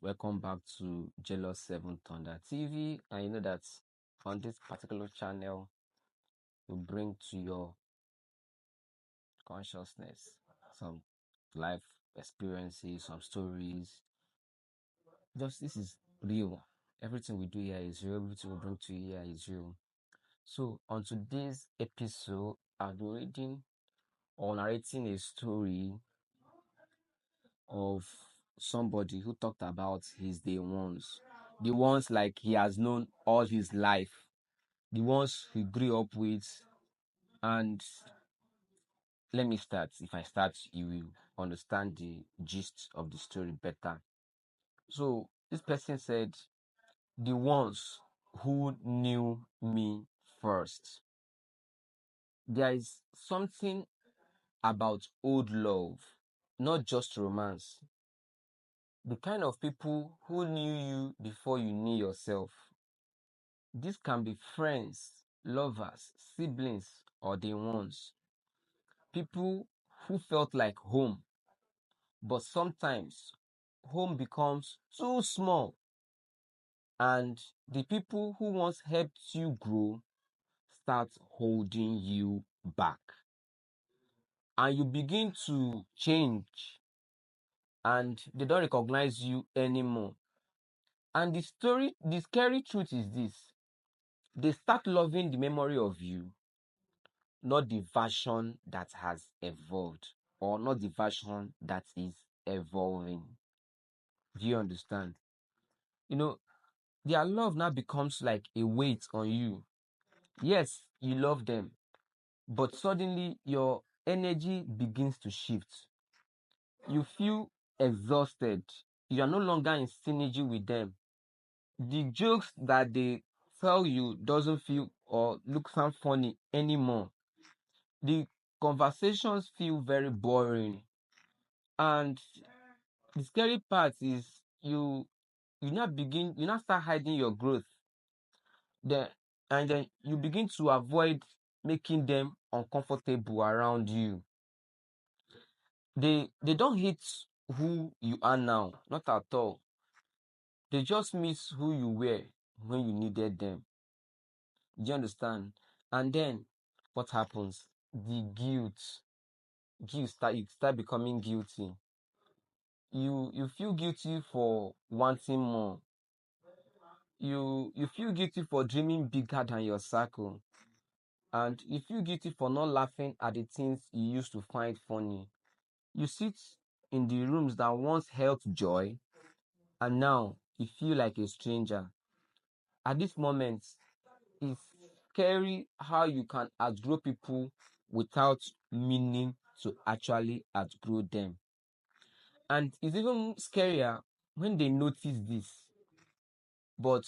Welcome back to Jealous 7 Thunder TV. And you know that on this particular channel, we bring to your consciousness some life experiences, some stories. Just this is real. Everything we do here is real. Everything we bring to you here is real. So on today's episode, I'll be reading or narrating a story of somebody who talked about his day ones. The ones like he has known all his life, the ones he grew up with. And let me start. If I start, you will understand the gist of the story better. So this person said, the ones who knew me first. There is something about old love, not just romance. The kind of people who knew you before you knew yourself. This can be friends, lovers, siblings, or the ones. People who felt like home, but sometimes home becomes too small, and the people who once helped you grow start holding you back, and you begin to change, and they don't recognize you anymore. And the scary truth is this: they start loving the memory of you, not the version that has evolved, or not the version that is evolving. Do you understand? You know, their love now becomes like a weight on you. Yes, you love them, but suddenly your energy begins to shift. You feel exhausted. You are no longer in synergy with them. The jokes that they tell you doesn't feel or look sound funny anymore. The conversations feel very boring. And the scary part is you now start hiding your growth. Then and then you begin to avoid making them uncomfortable around you. They don't hate who you are now, not at all. They just miss who you were when you needed them. Do you understand? And then what happens? The guilt. You start becoming guilty. You feel guilty for wanting more. You feel guilty for dreaming bigger than your circle. And you feel guilty for not laughing at the things you used to find funny. You sit in the rooms that once held joy, and now you feel like a stranger. At this moment, it's scary how you can outgrow people without meaning to actually outgrow them. And it's even scarier when they notice this, but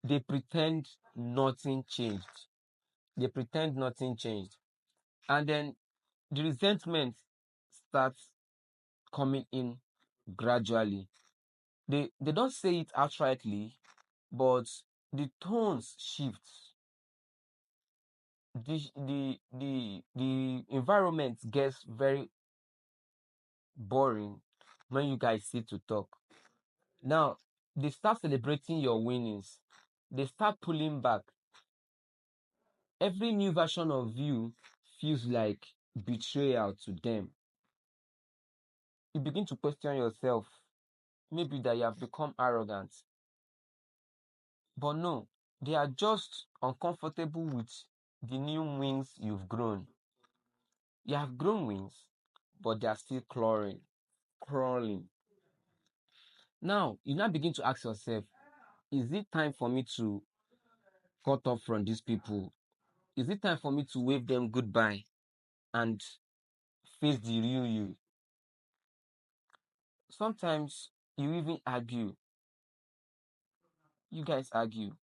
they pretend nothing changed. They pretend nothing changed. And then the resentment starts coming in gradually. They don't say it outrightly, but the tones shift. The environment gets very boring when you guys sit to talk. Now they start celebrating your winnings. They start pulling back. Every new version of you feels like betrayal to them. You begin to question yourself. Maybe that you have become arrogant. But no, they are just uncomfortable with the new wings you've grown. You have grown wings, but they are still crawling. Now, you now begin to ask yourself, is it time for me to cut off from these people? Is it time for me to wave them goodbye and face the real you? Sometimes you even argue. You guys argue.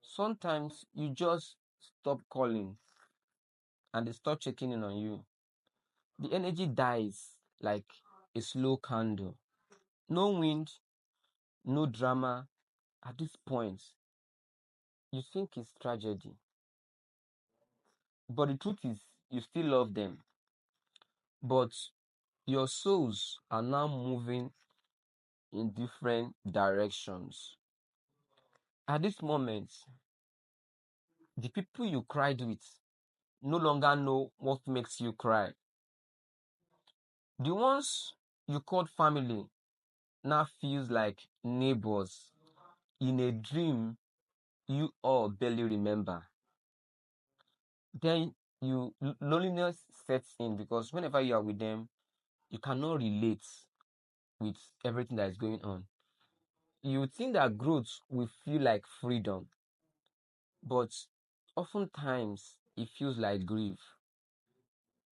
Sometimes you just stop calling and they stop checking in on you. The energy dies like a slow candle. No wind, no drama. At this point, you think it's tragedy. But the truth is, you still love them. But your souls are now moving in different directions. At this moment, the people you cried with no longer know what makes you cry. The ones you called family now feels like neighbors in a dream you all barely remember. Then loneliness sets in because whenever you are with them, you cannot relate with everything that is going on. You would think that growth will feel like freedom, but oftentimes it feels like grief.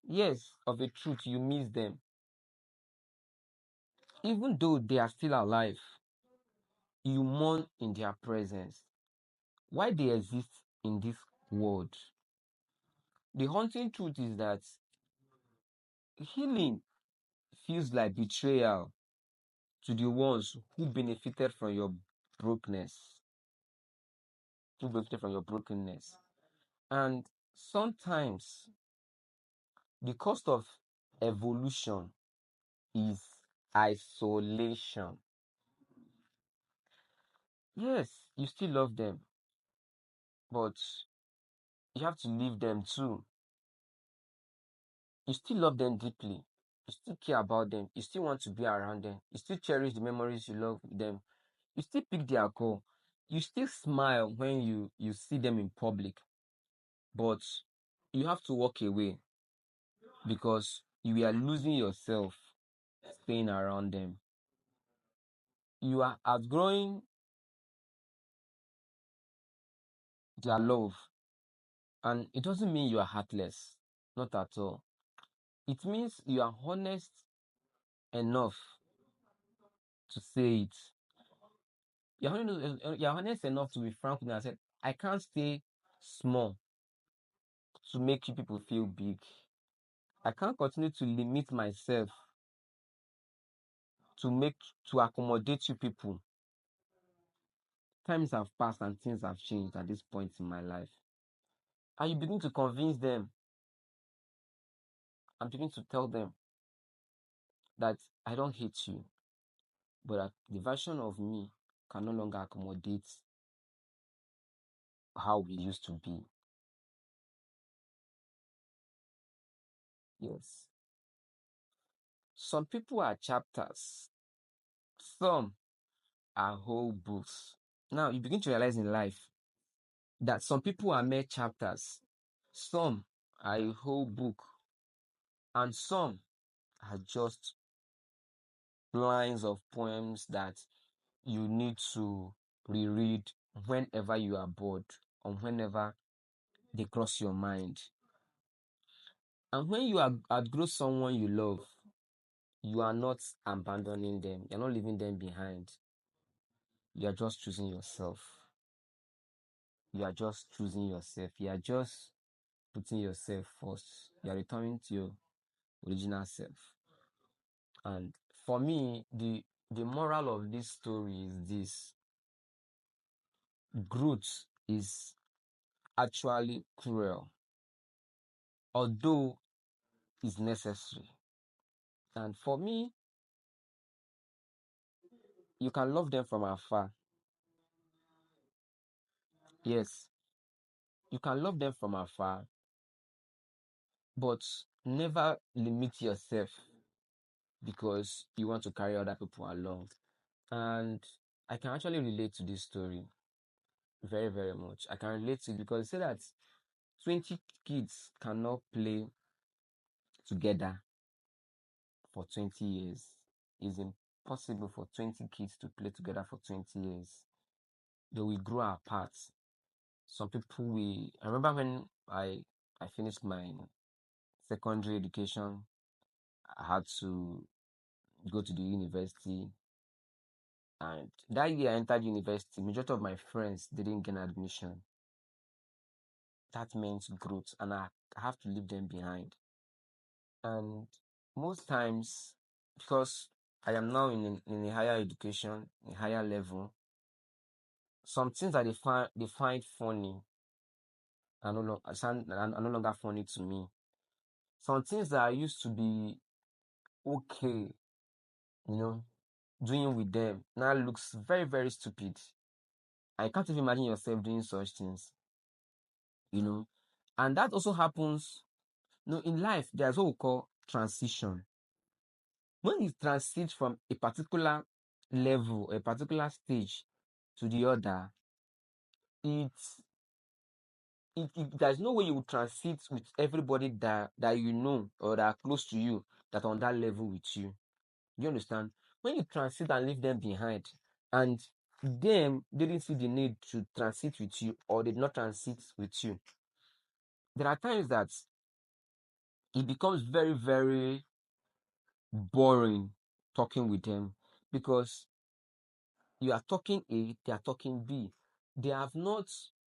Yes, of a truth, you miss them. Even though they are still alive, you mourn in their presence. Why they exist in this world? The haunting truth is that healing feels like betrayal to the ones who benefited from your brokenness, who benefited from your brokenness. And sometimes the cost of evolution is isolation. Yes, you still love them, but you have to leave them too. You still love them deeply. You still care about them. You still want to be around them. You still cherish the memories you love with them. You still pick their call. You still smile when you see them in public. But you have to walk away because you are losing yourself staying around them. You are outgrowing their love. And it doesn't mean you are heartless. Not at all. It means you are honest enough to say it. You're honest enough to be frank with me and say, I can't stay small to make you people feel big. I can't continue to limit myself to make to accommodate you people. Times have passed and things have changed at this point in my life. And you begin to convince them and begin to tell them that I don't hate you, but that the version of me can no longer accommodate how we used to be. Yes. Some people are chapters, some are whole books. Now you begin to realize in life that some people are mere chapters, some are a whole book, and some are just lines of poems that you need to reread whenever you are bored or whenever they cross your mind. And when you outgrow someone you love, you are not abandoning them, you're not leaving them behind. You are just choosing yourself. You are just choosing yourself. You are just putting yourself first. You are returning to your original self. And for me, the moral of this story is this: growth is actually cruel, although it's necessary. And for me, you can love them from afar. Yes, you can love them from afar, but never limit yourself because you want to carry other people along. And I can actually relate to this story very, very much. I can relate to it because say that 20 kids cannot play together for 20 years. It's impossible for 20 kids to play together for 20 years. They will grow apart. Some people will. I remember when I finished my secondary education, I had to go to the university. And that year I entered university, majority of my friends didn't get admission. That means growth, and I have to leave them behind. And most times, because I am now in a higher education, a higher level, some things that they find funny are no longer funny to me. Some things that I used to be okay, you know, doing with them now looks very, very stupid. I can't even imagine yourself doing such things, you know. And that also happens, in life. There's what we call transition. When you transit from a particular level, a particular stage to the other, it's there's no way you will transit with everybody that you know or that are close to you that are on that level with you. Do you understand? When you transit and leave them behind, and them didn't see the need to transit with you or did not transit with you, there are times that it becomes very, very boring talking with them, because you are talking A, they are talking B. They have not,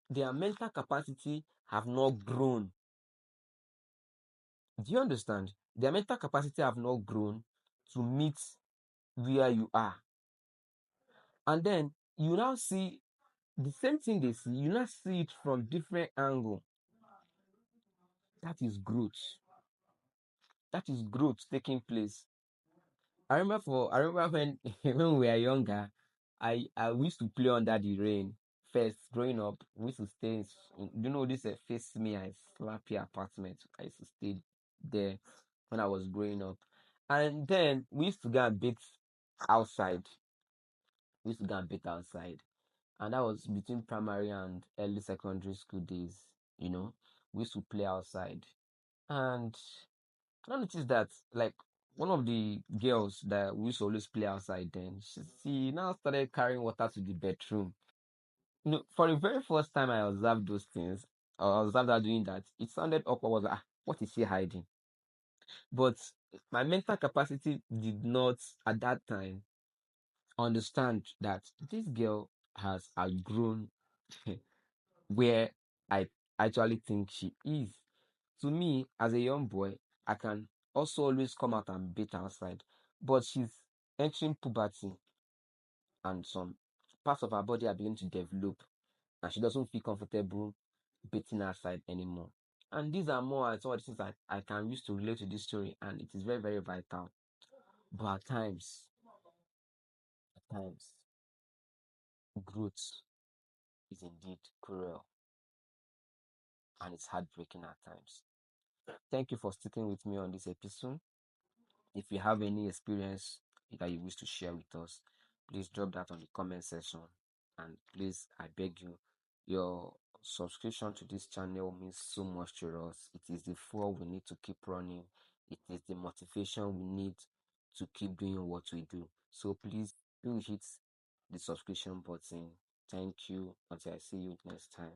their mental capacity have not grown. Do you understand? Their mental capacity have not grown to meet where you are. And then you now see the same thing they see, you now see it from different angle. That is growth. That is growth taking place. I remember when when we were younger, I used to play under the rain. First, growing up, we used to stay this face me I slap your apartment. I used to stay there when I was growing up. And then we used to go and bathe outside. We used to go and bathe outside. And that was between primary and early secondary school days, you know. We used to play outside. And I noticed that, like, one of the girls that we used to always play outside then, she now started carrying water to the bedroom. For the very first time I observed those things, or I observed her doing that, it sounded awkward. I was like, what is she hiding? But my mental capacity did not, at that time, understand that this girl has outgrown where I actually think she is. To me, as a young boy, I can also always come out and beat outside. But she's entering puberty, and some parts of her body are beginning to develop, and she doesn't feel comfortable beating outside anymore. And these are more some of the things I can use to relate to this story, and it is very, very vital. But at times, growth is indeed cruel, and it's heartbreaking at times. Thank you for sticking with me on this episode. If you have any experience that you wish to share with us, please drop that on the comment section. And please, I beg you, your subscription to this channel means so much to us. It is the fuel we need to keep running. It is the motivation we need to keep doing what we do. So please do hit the subscription button. Thank you. Until I see you next time.